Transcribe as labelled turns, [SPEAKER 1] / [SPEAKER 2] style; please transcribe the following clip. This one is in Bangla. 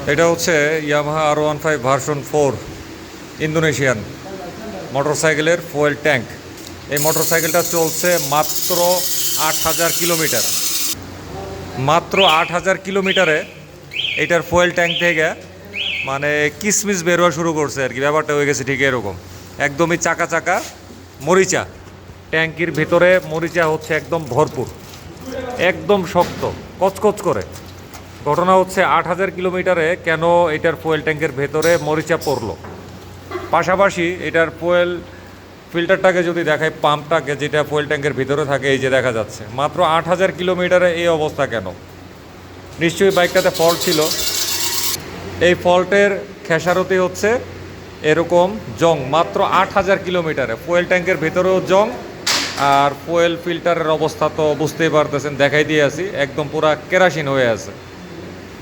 [SPEAKER 1] এটা হচ্ছে ইয়ামাহা R15 ভার্সন 4 ইন্দোনেশিয়ান মোটরসাইকেলের ফুয়েল ট্যাঙ্ক। এই মোটরসাইকেলটা চলছে মাত্র 8,000 কিলোমিটার। মাত্র 8,000 কিলোমিটারে এটার ফুয়েল ট্যাঙ্ক থেকে মানে কিসমিস বেরোয়া শুরু করছে আর কি। ব্যাপারটা হয়ে গেছে ঠিক এরকম, একদমই চাকা চাকা মরিচা। ট্যাঙ্কির ভিতরে মরিচা হচ্ছে একদম ভরপুর, একদম শক্ত কচকচ করে। ঘটনা হচ্ছে 8,000 কিলোমিটারে কেন এটার ফুয়েল ট্যাঙ্কের ভেতরে মরিচা পড়লো। পাশাপাশি এটার ফুয়েল ফিল্টারটাকে যদি দেখায়, পাম্পটাকে যেটা ফুয়েল ট্যাঙ্কের ভিতরে থাকে, এই যে দেখা যাচ্ছে মাত্র 8,000 কিলোমিটারে এই অবস্থা কেন? নিশ্চয়ই বাইকটাতে ফল্ট ছিল। এই ফল্টের খেসারতি হচ্ছে এরকম জং। মাত্র 8,000 কিলোমিটারে ফুয়েল ট্যাঙ্কের ভেতরেও জং, আর ফুয়েল ফিল্টারের অবস্থা তো বুঝতেই পারতেছেন, দেখাই দিয়ে আসি, একদম পুরা কেরাসিন হয়ে আছে।